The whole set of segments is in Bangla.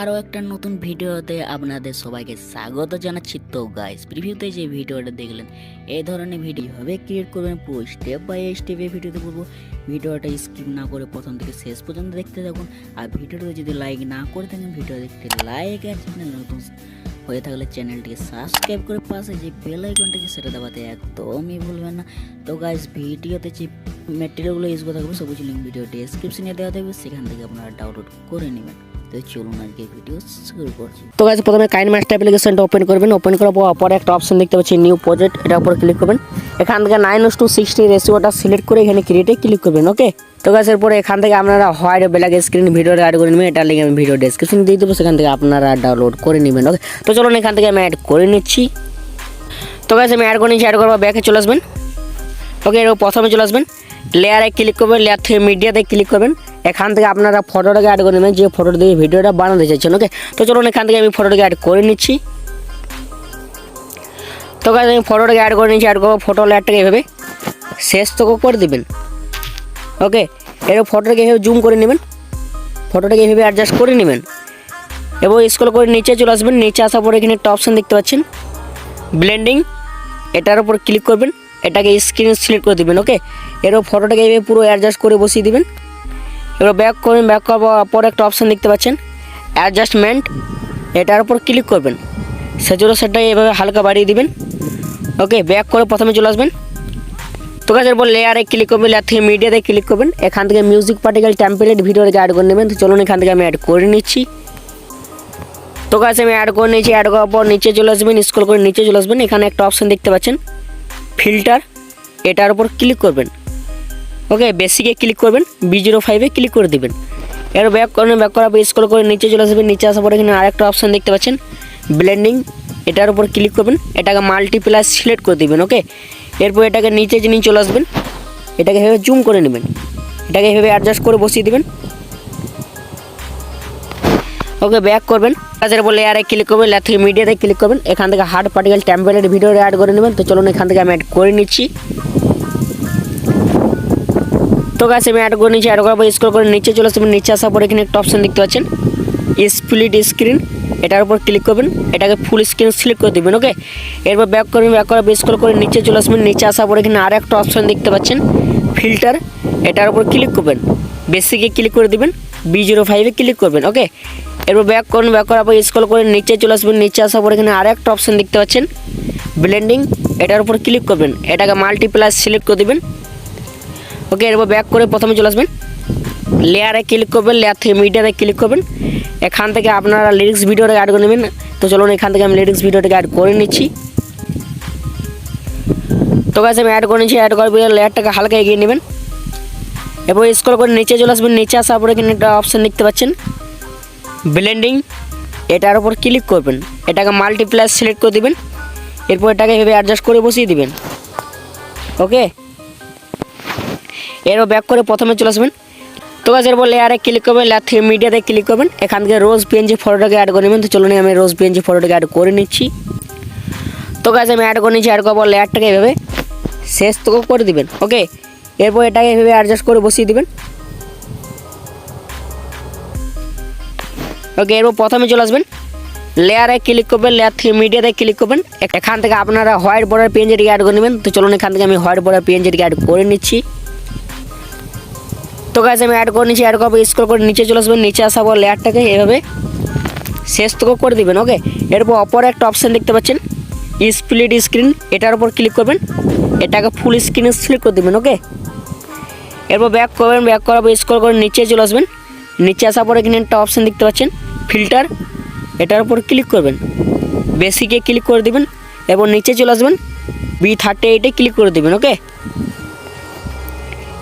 আরও একটা নতুন ভিডিওতে আপনাদের সবাইকে স্বাগত জানাচ্ছি। তো গাইস, প্রিভিউতে যে ভিডিওটা দেখলেন এই ধরনের ভিডিও হবে ক্রিয়েট করবেন, পুরো স্টেপ বাই স্টেপ এই ভিডিওতে বলবো। ভিডিওটা স্কিপ না করে প্রথম থেকে শেষ পর্যন্ত দেখতে থাকুন। আর ভিডিওটা যদি লাইক না করে থাকেন ভিডিও দেখতে লাইক, আর চ্যানেল নতুন হয়ে থাকলে চ্যানেলটিকে সাবস্ক্রাইব করে পাশে যে বেল আইকনটাকে সেটা দাবাতে একদমই ভুলবেন না। তো গাইস, ভিডিওতে যে ম্যাটেরিয়ালগুলো ইউজ করা থাকবে সবুজ লিঙ্ক ভিডিও ডেসক্রিপশনে দেওয়া থাকবে, সেখান থেকে আপনারা ডাউনলোড করে নেবেন। তো চলুন আজকে ভিডিও শুরু করছি। তো গাইস, প্রথমে কাইনমাস্টার অ্যাপ্লিকেশনটা ওপেন করবেন। ওপেন করার পর একটা অপশন দেখতে পাচ্ছি নিউ প্রজেক্ট, এটার উপর ক্লিক করবেন। এখান থেকে 9:60 রেশিওটা সিলেক্ট করে এখানে ক্রিয়েটে ক্লিক করবেন। ওকে, তো গাইস এরপরে এখান থেকে আপনারা হোয়াইট ব্ল্যাক স্ক্রিন ভিডিওটা অ্যাড করে নেবেন। এটা লিঙ্ক আমি ভিডিও ডেসক্রিপশনে দিয়ে দেবো, সেখান থেকে আপনারা ডাউনলোড করে নেবেন। ওকে, তো চলুন এখান থেকে আমি অ্যাড করে নিচ্ছি। তো গাইস আমি অ্যাড করে নিচ্ছি। অ্যাড করার ব্যাকে চলে আসবেন। ওকে, এর প্রথমে চলে আসবেন, লেয়ারে ক্লিক করবেন, লেয়ার থেকে মিডিয়াতে ক্লিক করবেন। এখান থেকে আপনারা ফটোটাকে অ্যাড করে নেবেন, যে ফটোটা দিয়ে ভিডিওটা বানাতে চাইছেন। ওকে, তো চলুন এখান থেকে আমি ফটোটাকে অ্যাড করে নিচ্ছি। তো গাইস আমি ফটোটাকে অ্যাড করে নিচ্ছি। অ্যাড করবো ফটো লেয়ারটাকে এভাবে শেষ থেকে করে দেবেন। ওকে, এর ফটোটাকে এভাবে জুম করে নেবেন, ফটোটাকে এভাবে অ্যাডজাস্ট করে নেবেন এবং স্ক্রল করে নিচে চলে আসবেন। নিচে আসার পরে এখানে একটা অপশান দেখতে পাচ্ছেন ব্লেন্ডিং, এটার উপর ক্লিক করবেন, এটাকে স্ক্রিন সিলেক্ট করে দেবেন। ওকে, এরও ফটোটাকে এইভাবে পুরো অ্যাডজাস্ট করে বসিয়ে দিবেন। এবার ব্যাক করবেন, ব্যাক করার পর একটা অপশান দেখতে পাচ্ছেন অ্যাডজাস্টমেন্ট, এটার উপর ক্লিক করবেন। সেটাকে এভাবে হালকা বাড়িয়ে দিবেন। ওকে, ব্যাক করে প্রথমে চলে আসবেন। তো গাছ এরপর লেয়ারে ক্লিক করবেন, লেয়ার থেকে মিডিয়াতে ক্লিক করবেন। এখান থেকে মিউজিক পার্টিকেল টেমপ্লেট ভিডিওটাকে অ্যাড করে নেবেন। তো চলুন এখান থেকে আমি অ্যাড করে নিচ্ছি। তো গাছ আমি অ্যাড করে নিয়েছি। অ্যাড করার পর নিচে চলে আসবেন, স্ক্রল করে নিচে চলে আসবেন। এখানে একটা অপশান দেখতে পাচ্ছেন ফিল্টার, এটার উপর ক্লিক করবেন। ওকে, বেসিকে ক্লিক করবেন, B05-এ ক্লিক করে দেবেন। এর ব্যাক করবেন, ব্যাক করার পর স্ক্রল করে নিচে চলে আসবেন। নিচে আসার পর এখানে আরেকটা অপশান দেখতে পাচ্ছেন ব্লেন্ডিং, এটার উপর ক্লিক করবেন, এটাকে মাল্টিপ্লাই সিলেক্ট করে দেবেন। ওকে, এরপর এটাকে নিচে নিয়ে চলে আসবেন, এটাকে এভাবে জুম করে নেবেন, এটাকে এভাবে অ্যাডজাস্ট করে বসিয়ে দেবেন। ওকে, ব্যাক করবেন, কাজের উপর লেয়ারে ক্লিক করবেন, লেয়ার থেকে মিডিয়াতে ক্লিক করবেন। এখান থেকে hard particle template video add করে নেবেন। তো চলুন এখান থেকে আমি অ্যাড করে নিচ্ছি। তো গাছ আমি অ্যাড করে নিচ্ছি। অ্যাড করার পর স্ক্রল করে নিচে চলে আসবেন। নিচে আসার পর এখানে একটা অপশান দেখতে পাচ্ছেন স্প্লিট স্ক্রিন, এটার উপর ক্লিক করবেন, এটাকে ফুল স্ক্রিন সিলেক্ট করে দেবেন। ওকে, এরপর ব্যাক করবেন, ব্যাক করার পর স্ক্রল করে নিচে চলে আসবেন। নিচে আসার পর এখানে আর একটা অপশান দেখতে পাচ্ছেন ফিল্টার, এটার উপর ক্লিক করবেন, বেসিকে ক্লিক করে দেবেন, B05-এ ক্লিক করবেন। ওকে, এরপর ব্যাক করবেন, ব্যাক করার পর স্ক্রল করে নিচে চলে আসবেন। নিচে আসার পর এখানে আর একটা অপশান দেখতে পাচ্ছেন ব্লেন্ডিং, এটার উপর ক্লিক করবেন, এটাকে মাল্টিপ্লাই সিলেক্ট করে দেবেন। ওকে, এরপর ব্যাক করে প্রথমে চলে আসবেন, লেয়ারে ক্লিক করবেন, লেয়ার থেকে মিডিয়াতে ক্লিক করবেন। এখান থেকে আপনারা লিরিক্স ভিডিওটাকে অ্যাড করে নেবেন। তো চলুন এখান থেকে আমি লিরিক্স ভিডিওটাকে অ্যাড করে নিচ্ছি। তো গাছ আমি অ্যাড করে নিচ্ছি। অ্যাড করার পর লেয়ারটাকে হালকা এগিয়ে নেবেন, এরপর স্ক্রল করে নিচে চলে আসবেন। নিচে আসার পরে এখানে একটা অপশান দেখতে পাচ্ছেন ব্লেন্ডিং, এটার উপর ক্লিক করবেন, এটাকে মাল্টিপ্লাই সিলেক্ট করে দেবেন। এরপর এটাকে এভাবে অ্যাডজাস্ট করে বসিয়ে দিবেন। ওকে, এরপর ব্যাক করে প্রথমে চলে আসবেন। তো গাছ এরপর লেয়ারে ক্লিক করবেন, লেয়ার থেকে মিডিয়াতে ক্লিক করবেন। এখান থেকে রোজ PNG ফটোটাকে অ্যাড করে নেবেন। তো চলুন আমি রোজ PNG ফটোটাকে অ্যাড করে নিচ্ছি। তো গাছ আমি অ্যাড করে নিচ্ছি। অ্যাড করার পর লেয়ারটাকে এভাবে শেষ থেকে করে দিবেন। ওকে, এরপর এটাকে এভাবে অ্যাডজাস্ট করে বসিয়ে দিবেন। ওকে, এরপর প্রথমে চলে আসবেন, লেয়ারে ক্লিক করবেন, লেয়ার থেকে মিডিয়াতে ক্লিক করবেন। এখান থেকে আপনারা হোয়াইট বর্ডার PNGটিকে অ্যাড করে নেবেন। তো চলুন এখান থেকে আমি হোয়াইট বর্ডার PNGটিকে অ্যাড করে নিচ্ছি। তো গাছ আমি অ্যাড করে নিচ্ছি। অ্যাড করার পর স্ক্রল করে নিচে চলে আসবেন। নিচে আসার পর লেয়ারটাকে এভাবে শেষ থেকে করে দেবেন। ওকে, এরপর অপর একটা অপশান দেখতে পাচ্ছেন স্প্লিট স্ক্রিন, এটার উপর ক্লিক করবেন, এটাকে ফুল স্ক্রিনে সিলেক্ট করে দেবেন। ওকে, এরপর ব্যাক করবেন, ব্যাক করার পর স্ক্রল করে নিচে চলে আসবেন। নিচে আসার পর এখানে একটা অপশান দেখতে পাচ্ছেন ফিল্টার, এটার উপর ক্লিক করবেন, বেসিকে ক্লিক করে দেবেন এবং নিচে চলে আসবেন, B38-এ ক্লিক করে দেবেন। ওকে,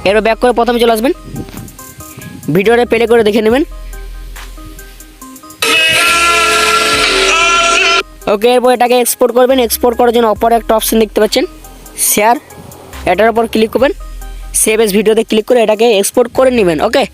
এরপর ব্যাক করে প্রথমে চলে আসবেন, ভিডিওটা প্লে করে দেখে নেবেন। ওকে, এরপর এটাকে এক্সপোর্ট করবেন। এক্সপোর্ট করার জন্য অপর একটা অপশান দেখতে পাচ্ছেন শেয়ার, এটার উপর ক্লিক করবেন, সেভ এস ভিডিওতে ক্লিক করে এটাকে এক্সপোর্ট করে নেবেন। ওকে।